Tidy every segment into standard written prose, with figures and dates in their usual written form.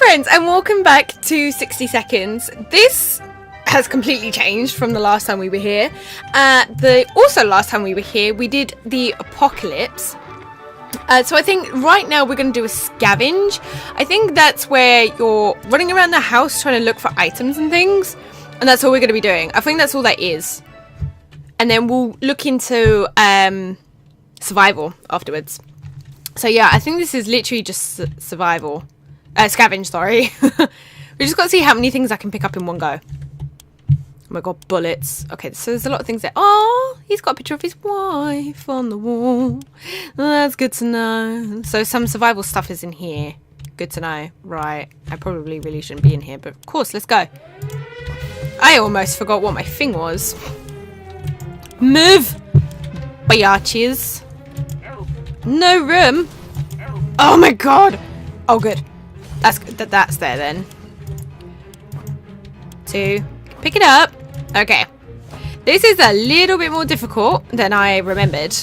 friends, and welcome back to 60 Seconds. This has completely changed from the last time we were here. Last time we were here, we did the apocalypse. So I think right now we're going to do a scavenge. I think that's where you're running around the house trying to look for items and things. And that's all we're going to be doing. I think that's all that is. And then we'll look into survival afterwards. So yeah, I think this is literally just survival. Scavenge, sorry. We just got to see how many things I can pick up in one go. Oh my god, bullets. Okay, so there's a lot of things there. Oh, he's got a picture of his wife on the wall. That's good to know. So some survival stuff is in here. Good to know. Right. I probably really shouldn't be in here, but of course, let's go. I almost forgot what my thing was. Move! Biatches. No room. Oh my god. Oh, good. That's there then. 2. Pick it up. Okay. This is a little bit more difficult than I remembered.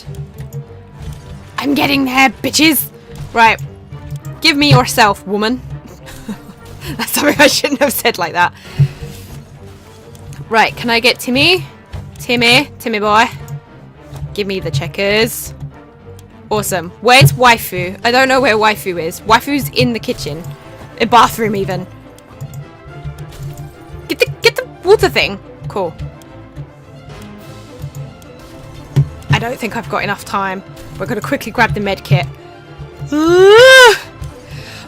I'm getting there, bitches. Right. Give me yourself, woman. That's something I shouldn't have said like that. Right. Can I get Timmy? Timmy boy. Give me the checkers. Awesome. Where's waifu? I don't know where waifu is. Waifu's in the kitchen. A bathroom even. Get the water thing. Cool. I don't think I've got enough time. We're going to quickly grab the med kit.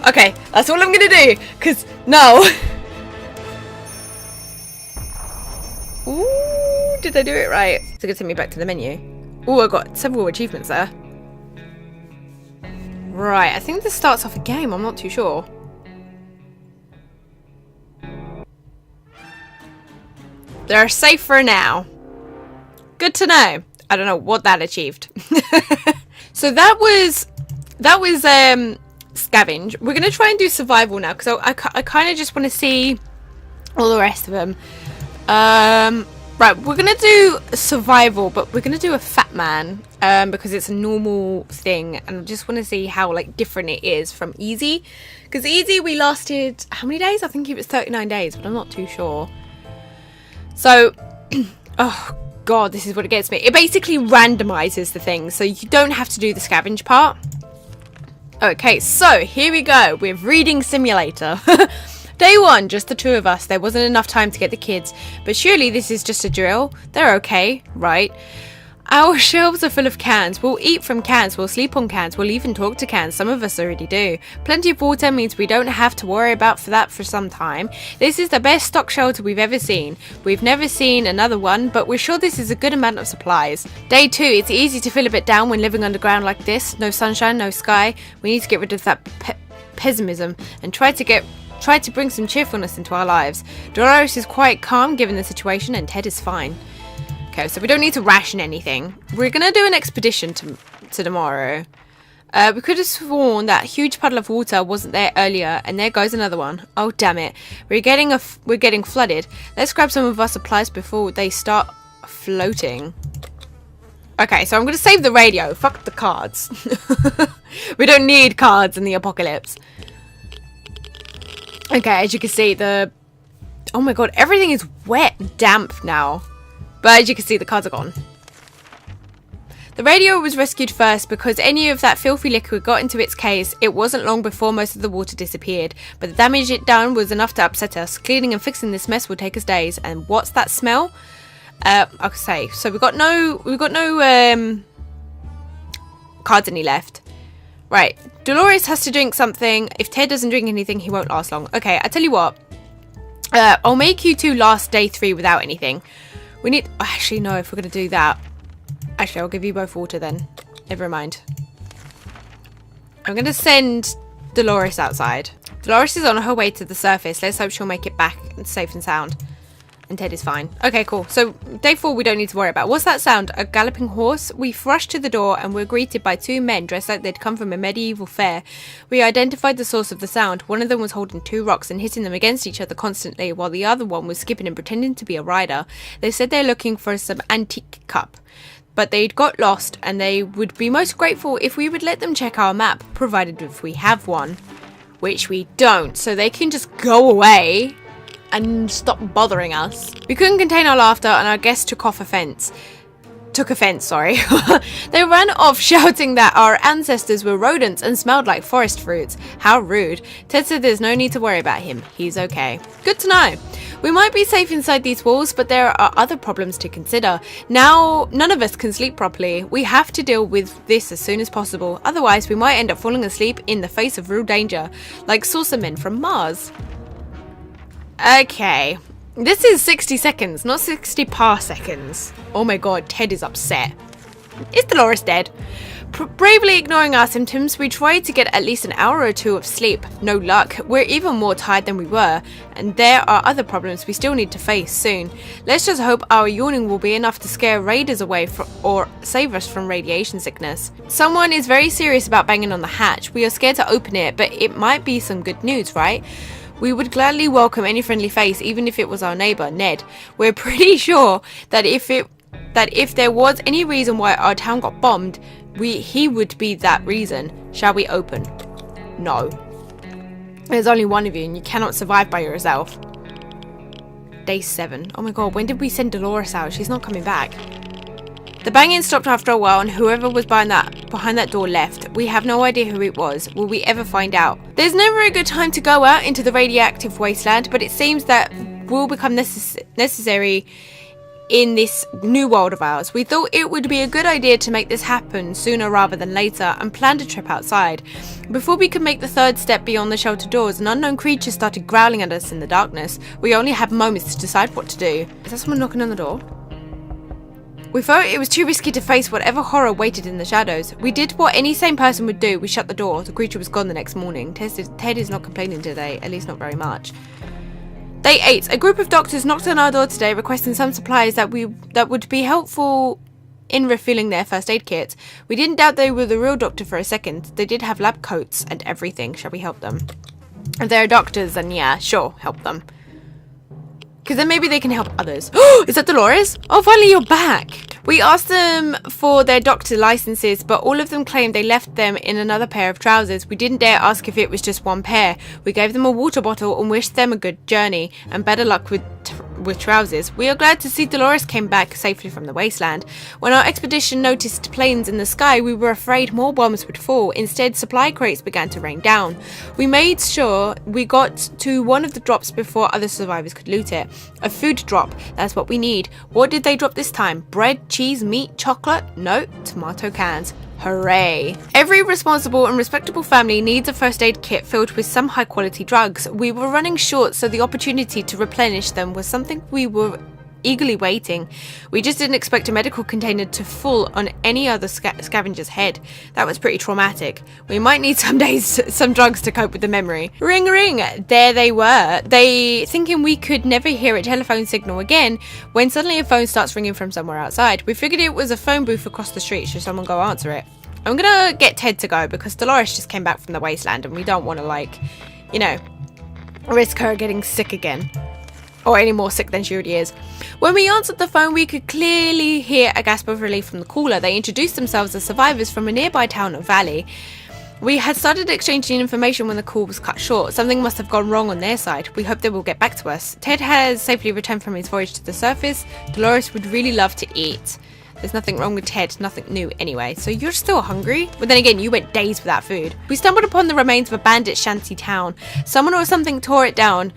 Okay, that's all I'm going to do. Because, no. Ooh, did I do it right? It's going to take me back to the menu. Ooh, I got several achievements there. Right, I think this starts off a game. I'm not too sure. They're safe for now. Good to know. I don't know what that achieved. So that was scavenge. We're gonna try and do survival now because I kind of just want to see all the rest of them. Right, we're gonna do survival, but we're gonna do a fat man because it's a normal thing, and I just want to see how like different it is from easy. Because easy we lasted how many days? I think it was 39 days, but I'm not too sure. So, oh god, this is what it gets me. It basically randomizes the things, so you don't have to do the scavenge part. Okay, so here we go with reading simulator. Day 1, just the 2 of us. There wasn't enough time to get the kids, but surely this is just a drill. They're okay, right? Our shelves are full of cans. We'll eat from cans, we'll sleep on cans, we'll even talk to cans. Some of us already do. Plenty of water means we don't have to worry about that for some time. This is the best stock shelter we've ever seen. We've never seen another one, but we're sure this is a good amount of supplies. Day 2, it's easy to feel a bit down when living underground like this. No sunshine, no sky. We need to get rid of that pessimism and try to bring some cheerfulness into our lives. Dolores is quite calm given the situation, and Ted is fine. Okay, so we don't need to ration anything. We're going to do an expedition to tomorrow. We could have sworn that huge puddle of water wasn't there earlier, and there goes another one. Oh, damn it. We're getting flooded. Let's grab some of our supplies before they start floating. Okay, so I'm going to save the radio. Fuck the cards. We don't need cards in the apocalypse. Okay, as you can see, oh my god, everything is wet and damp now. But as you can see, the cards are gone. The radio was rescued first because any of that filthy liquid got into its case. It wasn't long before most of the water disappeared, but the damage it done was enough to upset us. Cleaning and fixing this mess will take us days. And what's that smell? I'll say. So we've got no cards any left. Right, Dolores has to drink something. If Ted doesn't drink anything, he won't last long. Okay, I tell you what. I'll make you 2 last day 3 without anything. We need... Actually, no, if we're going to do that... Actually, I'll give you both water then. Never mind. I'm going to send Dolores outside. Dolores is on her way to the surface. Let's hope she'll make it back safe and sound. And Ted is fine. Okay, cool. So, day 4 we don't need to worry about. What's that sound? A galloping horse? We rushed to the door and were greeted by 2 men dressed like they'd come from a medieval fair. We identified the source of the sound. One of them was holding 2 rocks and hitting them against each other constantly, while the other one was skipping and pretending to be a rider. They said they're looking for some antique cup, but they'd got lost and they would be most grateful if we would let them check our map, provided if we have one. which we don't, so they can just go away and stop bothering us. We couldn't contain our laughter, and our guests took offense. They ran off shouting that our ancestors were rodents and smelled like forest fruits. How rude. Ted said there's no need to worry about him. He's okay. Good to know. We might be safe inside these walls, but there are other problems to consider. Now, none of us can sleep properly. We have to deal with this as soon as possible. Otherwise, we might end up falling asleep in the face of real danger, like saucer men from Mars. Okay. This is 60 seconds, not 60 parseconds. Oh my god, Ted is upset. Is Dolores dead? Bravely ignoring our symptoms, we tried to get at least an hour or two of sleep. No luck. We're even more tired than we were, and there are other problems we still need to face soon. Let's just hope our yawning will be enough to scare raiders away or save us from radiation sickness. Someone is very serious about banging on the hatch. We are scared to open it, but it might be some good news, right? We would gladly welcome any friendly face, even if it was our neighbour, Ned. We're pretty sure that if there was any reason why our town got bombed, he would be that reason. Shall we open? No. There's only one of you, and you cannot survive by yourself. Day 7. Oh my god, when did we send Dolores out? She's not coming back. The banging stopped after a while, and whoever was behind that door left. We have no idea who it was. Will we ever find out? There's never a good time to go out into the radioactive wasteland, but it seems that will become necessary in this new world of ours. We thought it would be a good idea to make this happen sooner rather than later, and planned a trip outside. Before we could make the third step beyond the shelter doors, an unknown creature started growling at us in the darkness. We only had moments to decide what to do. Is that someone knocking on the door? We felt it was too risky to face whatever horror waited in the shadows. We did what any sane person would do. We shut the door. The creature was gone the next morning. Ted is not complaining today, at least not very much. Day 8. A group of doctors knocked on our door today requesting some supplies that would be helpful in refilling their first aid kit. We didn't doubt they were the real doctor for a second. They did have lab coats and everything. Shall we help them? If they're doctors, then yeah, sure, help them. Because then maybe they can help others. Oh, is that Dolores? Oh, finally you're back. We asked them for their doctor licenses, but all of them claimed they left them in another pair of trousers. We didn't dare ask if it was just one pair. We gave them a water bottle and wished them a good journey and better luck with trousers. We are glad to see Dolores came back safely from the wasteland. When our expedition noticed planes in the sky, we were afraid more bombs would fall. Instead, supply crates began to rain down. We made sure we got to one of the drops before other survivors could loot it. A food drop. That's what we need. What did they drop this time? Bread, cheese, meat, chocolate? No, tomato cans. Hooray. Every responsible and respectable family needs a first aid kit filled with some high quality drugs. We were running short, so the opportunity to replenish them was something we were eagerly waiting. We just didn't expect a medical container to fall on any other scavenger's head. That was pretty traumatic. We might need some drugs to cope with the memory. Ring ring, there they were. They thinking we could never hear a telephone signal again, when suddenly a phone starts ringing from somewhere outside. We figured it was a phone booth across the street. Should someone go answer it? I'm gonna get Ted to go because Dolores just came back from the wasteland and we don't want to risk her getting sick again. Or any more sick than she already is. When we answered the phone, we could clearly hear a gasp of relief from the caller. They introduced themselves as survivors from a nearby town or valley. We had started exchanging information when the call was cut short. Something must have gone wrong on their side. We hope they will get back to us. Ted has safely returned from his voyage to the surface. Dolores would really love to eat. There's nothing wrong with Ted, nothing new anyway. So you're still hungry? But then again, you went days without food. We stumbled upon the remains of a bandit shanty town. Someone or something tore it down.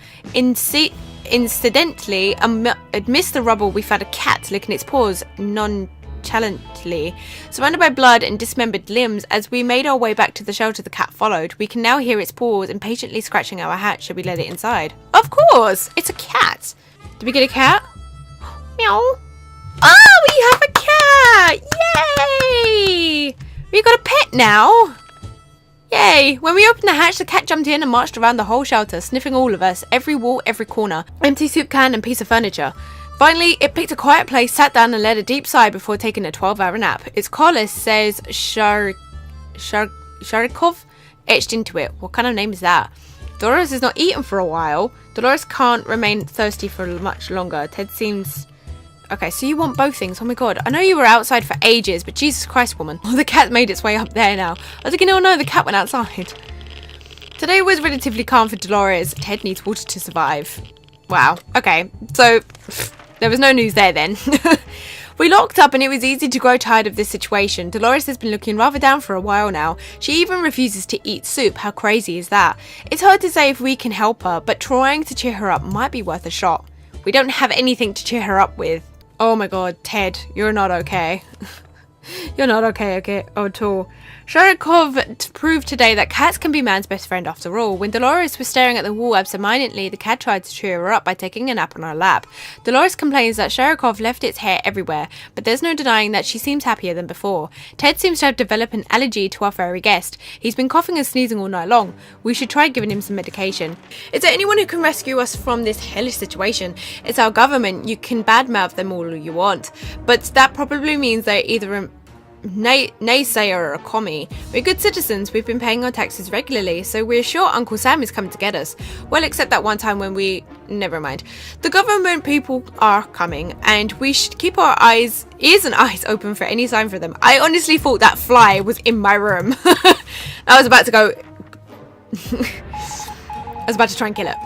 Incidentally, amidst the rubble, we found a cat licking its paws nonchalantly. Surrounded by blood and dismembered limbs, as we made our way back to the shelter, the cat followed. We can now hear its paws impatiently scratching our hatch. Should we let it inside? Of course! It's a cat! Did we get a cat? Meow! Oh, we have a cat! Yay! We got a pet now! Yay! When we opened the hatch, the cat jumped in and marched around the whole shelter, sniffing all of us, every wall, every corner, empty soup can and piece of furniture. Finally, it picked a quiet place, sat down and let a deep sigh before taking a 12-hour nap. Its collar says Sharikov etched into it. What kind of name is that? Dolores is not eaten for a while. Dolores can't remain thirsty for much longer. Ted seems... Okay, so you want both things. Oh my god. I know you were outside for ages, but Jesus Christ, woman. Oh, the cat made its way up there now. I was thinking, oh no, the cat went outside. Today was relatively calm for Dolores. Ted needs water to survive. Wow. Okay. So, there was no news there then. We locked up and it was easy to grow tired of this situation. Dolores has been looking rather down for a while now. She even refuses to eat soup. How crazy is that? It's hard to say if we can help her, but trying to cheer her up might be worth a shot. We don't have anything to cheer her up with. Oh my god, Ted, you're not okay. You're not okay at all. Sharikov proved today that cats can be man's best friend after all. When Dolores was staring at the wall absentmindedly, the cat tried to cheer her up by taking a nap on her lap. Dolores complains that Sharikov left its hair everywhere, but there's no denying that she seems happier than before. Ted seems to have developed an allergy to our furry guest. He's been coughing and sneezing all night long. We should try giving him some medication. Is there anyone who can rescue us from this hellish situation? It's our government. You can badmouth them all you want, but that probably means they're either a naysayer or a commie. We're good citizens, we've been paying our taxes regularly, so we're sure Uncle Sam is coming to get us. Well, except that one time when never mind. The government people are coming, and we should keep our ears and eyes open for any sign for them. I honestly thought that fly was in my room. I was about to go... I was about to try and kill it.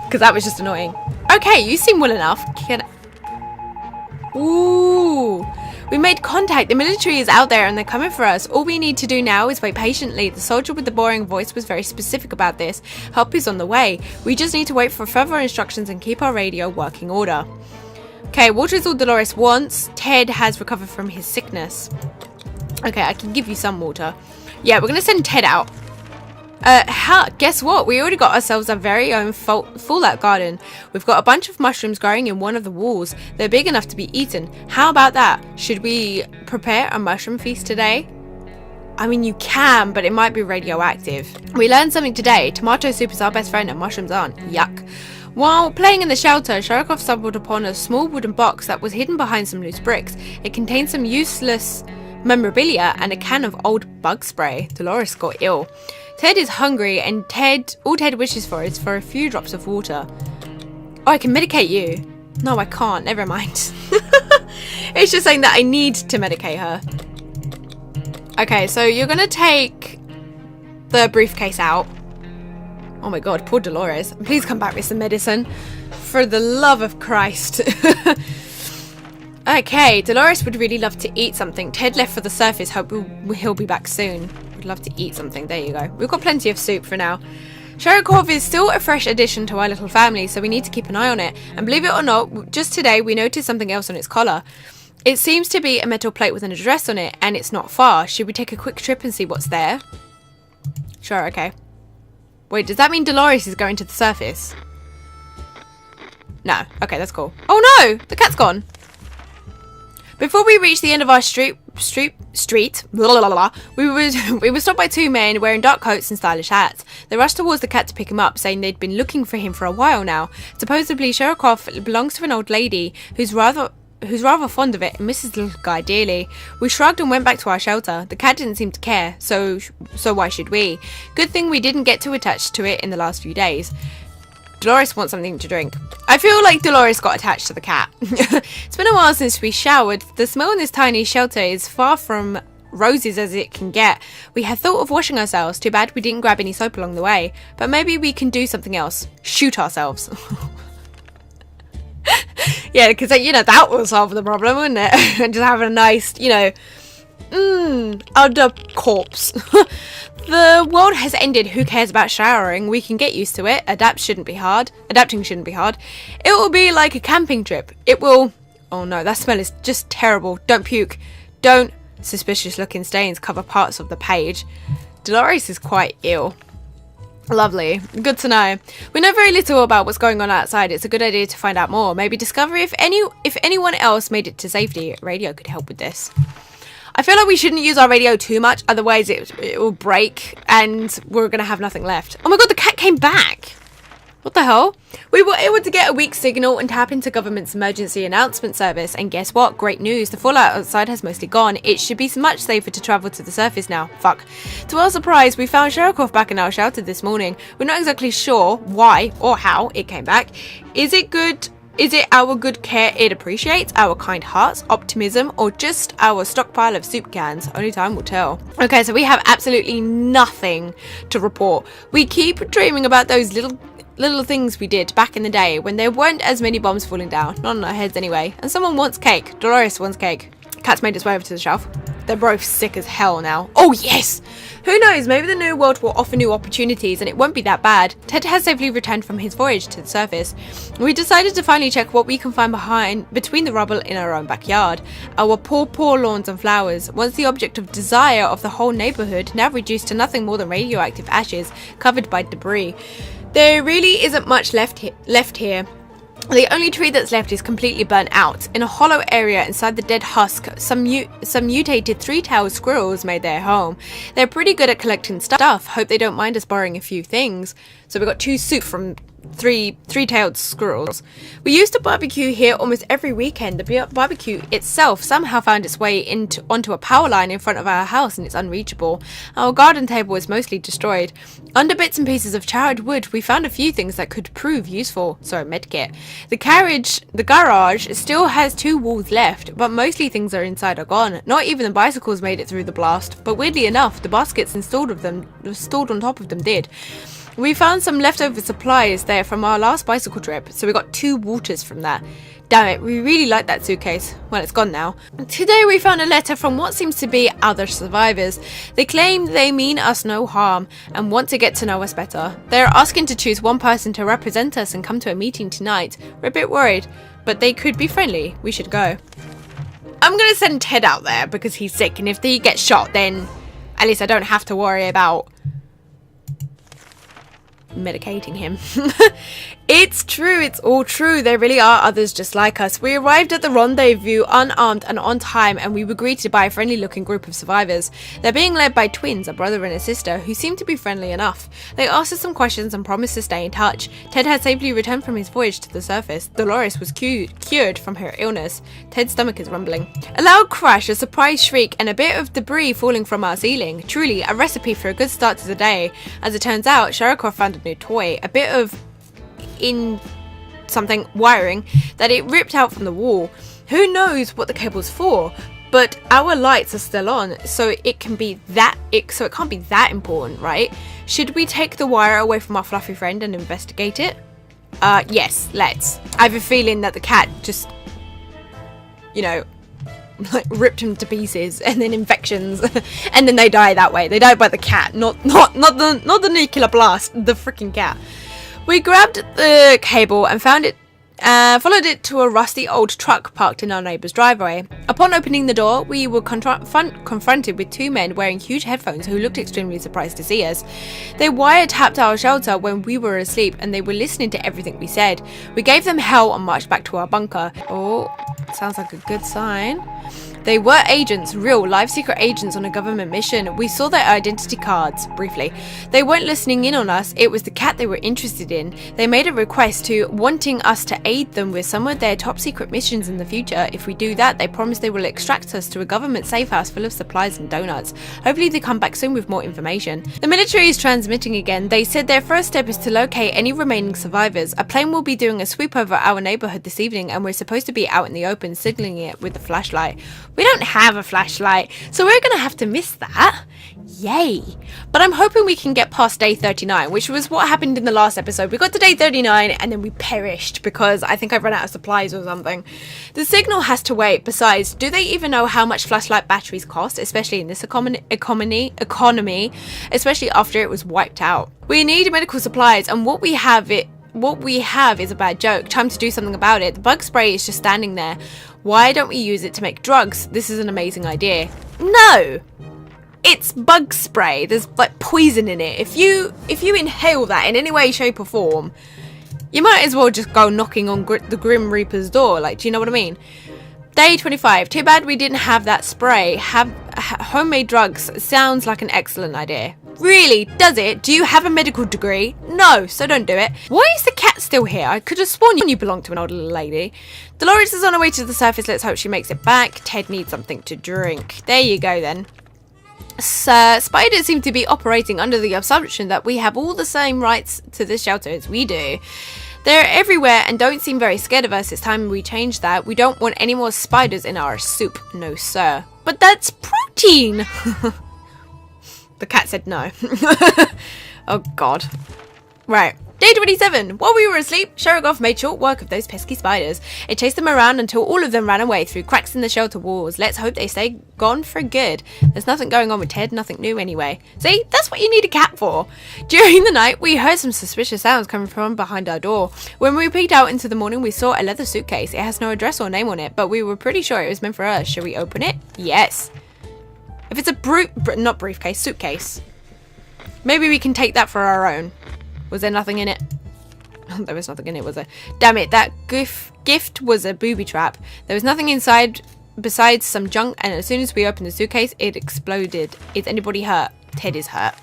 Because that was just annoying. Okay, you seem well enough. Ooh... We made contact. The military is out there and they're coming for us. All we need to do now is wait patiently. The soldier with the boring voice was very specific about this. Help is on the way. We just need to wait for further instructions and keep our radio working order. Okay, water is all Dolores wants. Ted has recovered from his sickness. Okay, I can give you some water. Yeah, we're going to send Ted out. Guess what? We already got ourselves our very own fallout garden. We've got a bunch of mushrooms growing in one of the walls. They're big enough to be eaten. How about that? Should we prepare a mushroom feast today? I mean, you can, but it might be radioactive. We learned something today. Tomato soup is our best friend and mushrooms aren't. Yuck. While playing in the shelter, Sharikov stumbled upon a small wooden box that was hidden behind some loose bricks. It contained some useless memorabilia and a can of old bug spray. Dolores got ill. Ted is hungry and all Ted wishes for is for a few drops of water. Oh, I can medicate you. No, I can't. Never mind. It's just saying that I need to medicate her. Okay, so you're going to take the briefcase out. Oh my god, poor Dolores. Please come back with some medicine. For the love of Christ. Okay, Dolores would really love to eat something. Ted left for the surface. Hope he'll be back soon. Would love to eat something. There you go. We've got plenty of soup for now. Sharikov is still a fresh addition to our little family, so we need to keep an eye on it. And believe it or not, just today we noticed something else on its collar. It seems to be a metal plate with an address on it, and it's not far. Should we take a quick trip and see what's there? Sure, okay. Wait, does that mean Dolores is going to the surface? No. Okay, that's cool. Oh no! The cat's gone. Before we reached the end of our street, blah, blah, blah, we were stopped by two men wearing dark coats and stylish hats. They rushed towards the cat to pick him up, saying they'd been looking for him for a while now. Supposedly, Sharikov belongs to an old lady who's rather fond of it and misses the little guy dearly. We shrugged and went back to our shelter. The cat didn't seem to care, so why should we? Good thing we didn't get too attached to it in the last few days. Dolores wants something to drink. I feel like Dolores got attached to the cat. It's been a while since we showered. The smell in this tiny shelter is far from roses as it can get. We had thought of washing ourselves. Too bad we didn't grab any soap along the way. But maybe we can do something else. Shoot ourselves. Yeah, because, that will solve the problem, wouldn't it? Just having a nice, under corpse. The world has ended. Who cares about showering? We can get used to it. Adapting shouldn't be hard. It will be like a camping trip. It will... Oh no, that smell is just terrible. Don't puke. Don't. Suspicious looking stains cover parts of the page. Dolores is quite ill. Lovely. Good to know. We know very little about what's going on outside. It's a good idea to find out more. Maybe discover if anyone else made it to safety. Radio could help with this. I feel like we shouldn't use our radio too much, otherwise it will break and we're going to have nothing left. Oh my god, the cat came back! What the hell? We were able to get a weak signal and tap into government's emergency announcement service, and guess what? Great news, the fallout outside has mostly gone. It should be much safer to travel to the surface now. Fuck. To our surprise, we found Sharikov back in our shelter this morning. We're not exactly sure why or how it came back. Is it good Is it our good care it appreciates, our kind hearts, optimism, or just our stockpile of soup cans? Only time will tell. Okay, so we have absolutely nothing to report. We keep dreaming about those little things we did back in the day when there weren't as many bombs falling down. Not on our heads anyway. And someone wants cake. Dolores wants cake. Cat's made its way over to the shelf. They're both sick as hell now. Oh yes! Who knows, maybe the new world will offer new opportunities and it won't be that bad. Ted has safely returned from his voyage to the surface. We decided to finally check what we can find between the rubble in our own backyard. Our poor lawns and flowers, once the object of desire of the whole neighbourhood, now reduced to nothing more than radioactive ashes covered by debris. There really isn't much left here. The only tree that's left is completely burnt out. In a hollow area inside the dead husk, some mutated three-tailed squirrels made their home. They're pretty good at collecting stuff. Hope they don't mind us borrowing a few things. So we got 2 soup from three-tailed squirrels. We used to barbecue here almost every weekend. The barbecue itself somehow found its way onto a power line in front of our house and it's unreachable. Our garden table is mostly destroyed. Under bits and pieces of charred wood, we found a few things that could prove useful. Sorry, medkit. The garage still has 2 walls left, but mostly things are inside are gone. Not even the bicycles made it through the blast, but weirdly enough, the baskets installed on top of them did. We found some leftover supplies there from our last bicycle trip, so we got 2 waters from that. Damn it, we really like that suitcase. Well, it's gone now. Today we found a letter from what seems to be other survivors. They claim they mean us no harm and want to get to know us better. They're asking to choose one person to represent us and come to a meeting tonight. We're a bit worried, but they could be friendly. We should go. I'm gonna send Ted out there because he's sick, and if he gets shot, then at least I don't have to worry about medicating him. It's true, it's all true. There really are others just like us. We arrived at the rendezvous unarmed and on time, and we were greeted by a friendly looking group of survivors. They're being led by twins, a brother and a sister, who seem to be friendly enough. They asked us some questions and promised to stay in touch. Ted had safely returned from his voyage to the surface. Dolores was cured from her illness. Ted's stomach is rumbling. A loud crash, a surprise shriek, and a bit of debris falling from our ceiling. Truly a recipe for a good start to the day. As it turns out, Sharikov found a new toy, a bit of wiring that it ripped out from the wall. Who knows what the cable's for, but our lights are still on, so it can't be that important, right? Should we take the wire away from our fluffy friend and investigate it? Yes, let's. I have a feeling that the cat just, like ripped him to pieces, and then infections, and then they die that way. They died by the cat, not the nuclear blast, the freaking cat. We grabbed the cable and followed it to a rusty old truck parked in our neighbour's driveway. Upon opening the door, we were confronted with 2 men wearing huge headphones who looked extremely surprised to see us. They wiretapped our shelter when we were asleep, and they were listening to everything we said. We gave them hell and marched back to our bunker. Oh, sounds like a good sign. They were agents, real, live secret agents on a government mission. We saw their identity cards, briefly. They weren't listening in on us, it was the cat they were interested in. They made a request wanting us to aid them with some of their top secret missions in the future. If we do that, they promise they will extract us to a government safe house full of supplies and donuts. Hopefully they come back soon with more information. The military is transmitting again. They said their first step is to locate any remaining survivors. A plane will be doing a sweep over our neighbourhood this evening, and we're supposed to be out in the open, signaling it with a flashlight. We don't have a flashlight, so we're gonna have to miss that. Yay. But I'm hoping we can get past day 39, which was what happened in the last episode. We got to day 39 and then we perished because I think I ran out of supplies or something. The signal has to wait. Besides, do they even know how much flashlight batteries cost, especially in this economy, especially after it was wiped out? We need medical supplies, and what we have is a bad joke. Time to do something about it. The bug spray is just standing there. Why don't we use it to make drugs? This is an amazing idea. No! It's bug spray. There's like poison in it. If you inhale that in any way, shape or form, you might as well just go knocking on the Grim Reaper's door. Like, do you know what I mean? Day 25. Too bad we didn't have that spray. Homemade drugs sounds like an excellent idea. Really? Does it? Do you have a medical degree? No, so don't do it. Why is the cat still here? I could have sworn you belonged to an old little lady. Dolores is on her way to the surface. Let's hope she makes it back. Ted needs something to drink. There you go then. Spiders seem to be operating under the assumption that we have all the same rights to this shelter as we do. They're everywhere and don't seem very scared of us. It's time we change that. We don't want any more spiders in our soup. No, sir. But that's protein! The cat said no. Oh, God. Right. Day 27. While we were asleep, Sharagoff made short work of those pesky spiders. It chased them around until all of them ran away through cracks in the shelter walls. Let's hope they stay gone for good. There's nothing going on with Ted, nothing new anyway. See, that's what you need a cat for. During the night, we heard some suspicious sounds coming from behind our door. When we peeked out into the morning, we saw a leather suitcase. It has no address or name on it, but we were pretty sure it was meant for us. Shall we open it? Yes. If it's a not briefcase, suitcase. Maybe we can take that for our own. Was there nothing in it? There was nothing in it, was there? Damn it, that gift was a booby trap. There was nothing inside besides some junk, and as soon as we opened the suitcase, it exploded. Is anybody hurt? Ted is hurt.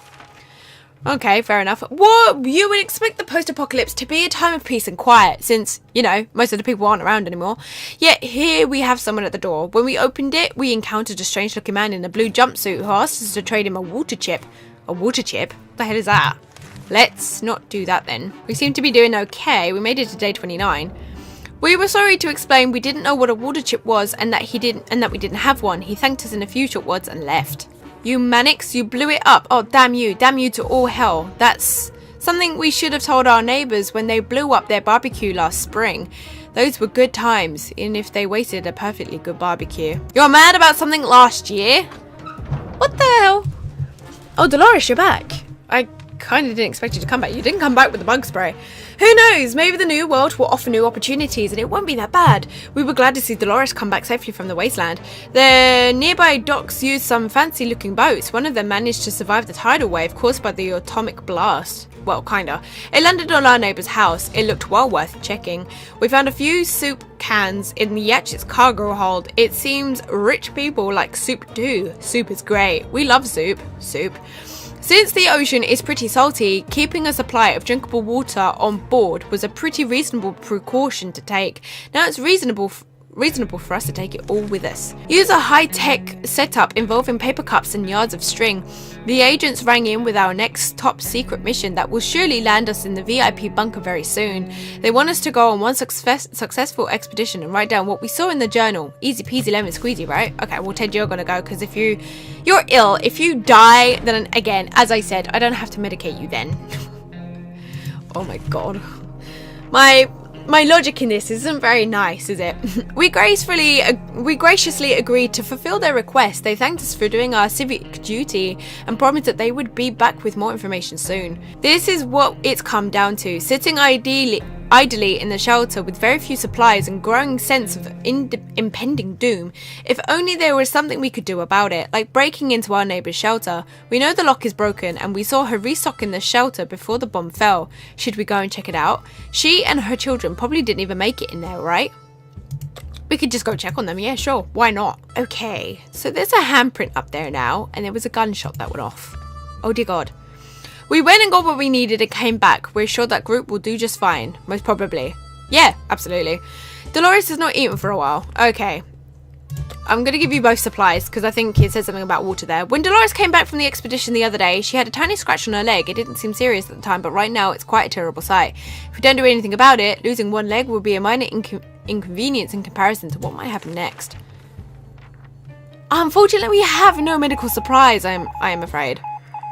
Okay, fair enough. What? You would expect the post-apocalypse to be a time of peace and quiet, since, you know, most of the people aren't around anymore. Yet here we have someone at the door. When we opened it, we encountered a strange-looking man in a blue jumpsuit who asked us to trade him a water chip. A water chip? What the hell is that? Let's not do that then. We seem to be doing okay. We made it to day 29. We were sorry to explain we didn't know what a water chip was and that we didn't have one. He thanked us in a few short words and left. You Mannix, you blew it up. Oh, damn you to all hell. That's something we should have told our neighbours when they blew up their barbecue last spring. Those were good times, even if they wasted a perfectly good barbecue. You're mad about something last year? What the hell? Oh, Dolores, you're back. I kind of didn't expect you to come back. You didn't come back with the bug spray. Who knows? Maybe the new world will offer new opportunities and it won't be that bad. We were glad to see Dolores come back safely from the wasteland. The nearby docks used some fancy looking boats. One of them managed to survive the tidal wave caused by the atomic blast. Well, kinda. It landed on our neighbour's house. It looked well worth checking. We found a few soup cans in the Yatchet's cargo hold. It seems rich people like soup do. Soup is great. We love soup. Soup. Since the ocean is pretty salty, keeping a supply of drinkable water on board was a pretty reasonable precaution to take. Now it's reasonable for us to take it all with us. Use a high-tech setup involving paper cups and yards of string. The agents rang in with our next top secret mission that will surely land us in the VIP bunker very soon. They want us to go on one successful expedition and write down what we saw in the journal. Easy peasy lemon squeezy, right? Okay, well Ted, you're gonna go because if you're ill, if you die, then again, as I said, I don't have to medicate you then. Oh my god. My logic in this isn't very nice, is it? We graciously agreed to fulfill their request. They thanked us for doing our civic duty and promised that they would be back with more information soon. This is what it's come down to. Sitting idly in the shelter with very few supplies and growing sense of impending doom. If only there was something we could do about it, like breaking into our neighbour's shelter. We know the lock is broken and we saw her restocking the shelter before the bomb fell. Should we go and check it out? She and her children probably didn't even make it in there, right? We could just go check on them. Yeah, sure. Why not? Okay, so there's a handprint up there now and there was a gunshot that went off. Oh dear God. We went and got what we needed and came back. We're sure that group will do just fine. Most probably. Yeah, absolutely. Dolores has not eaten for a while. Okay. I'm going to give you both supplies because I think it says something about water there. When Dolores came back from the expedition the other day, she had a tiny scratch on her leg. It didn't seem serious at the time, but right now it's quite a terrible sight. If we don't do anything about it, losing one leg will be a minor inconvenience in comparison to what might happen next. Unfortunately, we have no medical supplies, I am afraid.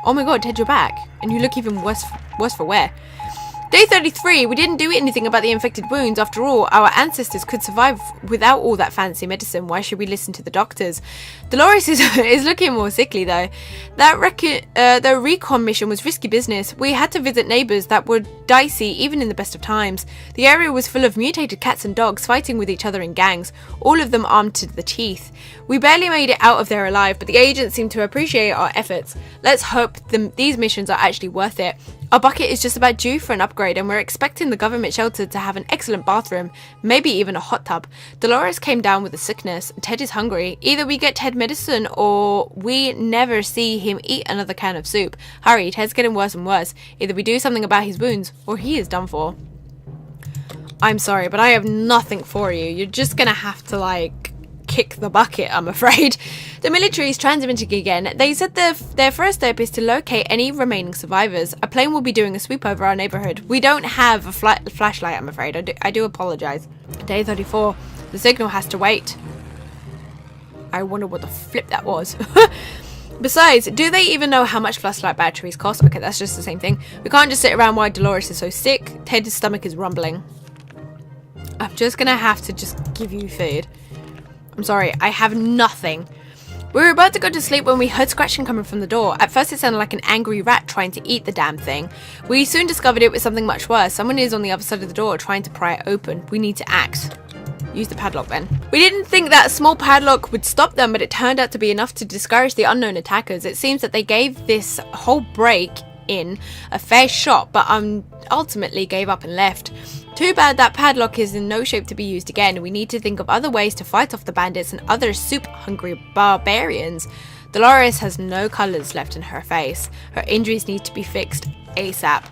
Oh my god, Ted, you're back. And you look even worse for wear. Day 33, we didn't do anything about the infected wounds. After all, our ancestors could survive without all that fancy medicine. Why should we listen to the doctors? Dolores is looking more sickly though. The recon mission was risky business. We had to visit neighbours that were dicey even in the best of times. The area was full of mutated cats and dogs fighting with each other in gangs, all of them armed to the teeth. We barely made it out of there alive, but the agents seem to appreciate our efforts. Let's hope these missions are actually worth it. Our bucket is just about due for an upgrade and we're expecting the government shelter to have an excellent bathroom, maybe even a hot tub. Dolores came down with a sickness. Ted is hungry. Either we get Ted medicine or we never see him eat another can of soup. Hurry, Ted's getting worse and worse. Either we do something about his wounds or he is done for. I'm sorry, but I have nothing for you. You're just gonna have to kick the bucket, I'm afraid. The military is transmitting again. They said their first step is to locate any remaining survivors. A plane will be doing a sweep over our neighborhood. We don't have a flashlight, I'm afraid. I do apologize. Day 34. The signal has to wait. I wonder what the flip that was. Besides, do they even know how much flashlight batteries cost? Okay, that's just the same thing. We can't just sit around while Dolores is so sick. Ted's stomach is rumbling. I'm just gonna have to just give you food. I'm sorry, I have nothing. We were about to go to sleep when we heard scratching coming from the door. At first it sounded like an angry rat trying to eat the damn thing. We soon discovered it was something much worse. Someone is on the other side of the door trying to pry it open. We need to act. Use the padlock then. We didn't think that a small padlock would stop them, but it turned out to be enough to discourage the unknown attackers. It seems that they gave this whole break in a fair shot, but ultimately gave up and left. Too bad that padlock is in no shape to be used again. We need to think of other ways to fight off the bandits and other soup-hungry barbarians. Dolores has no colours left in her face. Her injuries need to be fixed ASAP.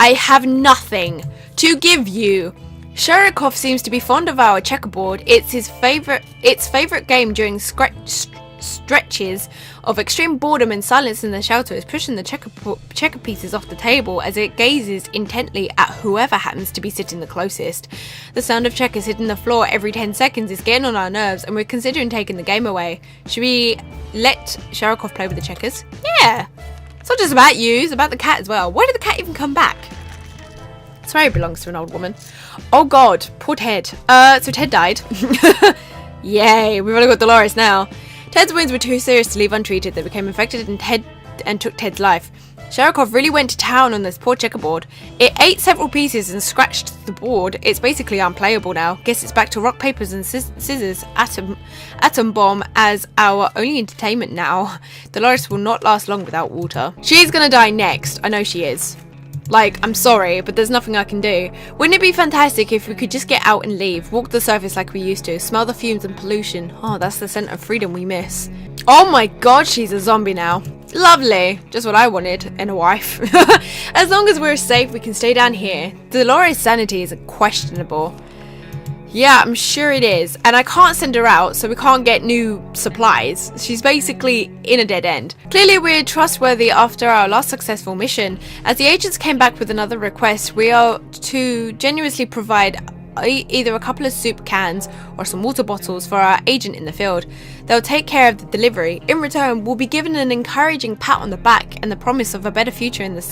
I have nothing to give you. Sherikov seems to be fond of our checkerboard. It's his favorite game during stretches of extreme boredom and silence in the shelter is pushing the checker pieces off the table as it gazes intently at whoever happens to be sitting the closest. The sound of checkers hitting the floor every 10 seconds is getting on our nerves, and we're considering taking the game away. Should we let Sherikov play with the checkers? Yeah. It's not just about you, it's about the cat as well. Why did the cat even come back? Sorry, it belongs to an old woman. Oh god, poor Ted. So Ted died. Yay, we've only got Dolores now. Ted's wounds were too serious to leave untreated. They became infected and took Ted's life. Sherikov really went to town on this poor checkerboard. It ate several pieces and scratched the board. It's basically unplayable now. Guess it's back to rock, papers and scissors, atom bomb as our only entertainment now. Dolores will not last long without water. She's gonna die next. I know she is. Like, I'm sorry, but there's nothing I can do. Wouldn't it be fantastic if we could just get out and leave, walk the surface like we used to, smell the fumes and pollution? Oh, that's the scent of freedom we miss. Oh my god, she's a zombie now. Lovely. Just what I wanted in a wife. As long as we're safe, we can stay down here. Dolores' sanity is questionable. Yeah, I'm sure it is. And I can't send her out, so we can't get new supplies. She's basically in a dead end. Clearly, we're trustworthy after our last successful mission. As the agents came back with another request, we are to genuinely provide either a couple of soup cans or some water bottles for our agent in the field. They'll take care of the delivery. In return, we'll be given an encouraging pat on the back and the promise of a better future in the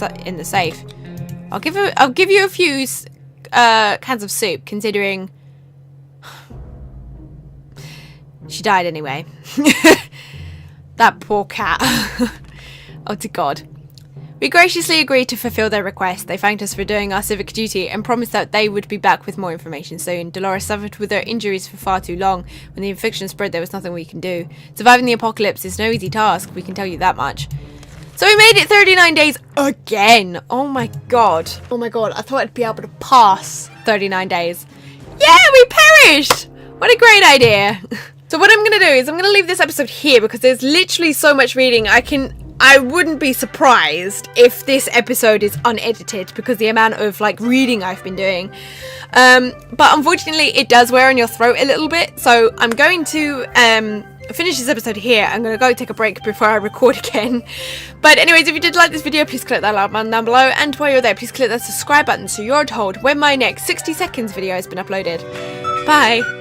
safe. I'll give you a few cans of soup, considering she died anyway. That poor cat. Oh dear God. We graciously agreed to fulfill their request. They thanked us for doing our civic duty and promised that they would be back with more information soon. Dolores suffered with her injuries for far too long. When the infection spread, there was nothing we can do. Surviving the apocalypse is no easy task, we can tell you that much. So we made it 39 days again. Oh my god. Oh my god, I thought I'd be able to pass 39 days. Yeah, we perished! What a great idea. So what I'm going to do is I'm going to leave this episode here because there's literally so much reading. I wouldn't be surprised if this episode is unedited because the amount of like reading I've been doing. But unfortunately it does wear on your throat a little bit. So I'm going to finish this episode here. I'm going to go take a break before I record again. But anyways, if you did like this video, please click that like button down below. And while you're there, please click that subscribe button so you're told when my next 60 seconds video has been uploaded. Bye.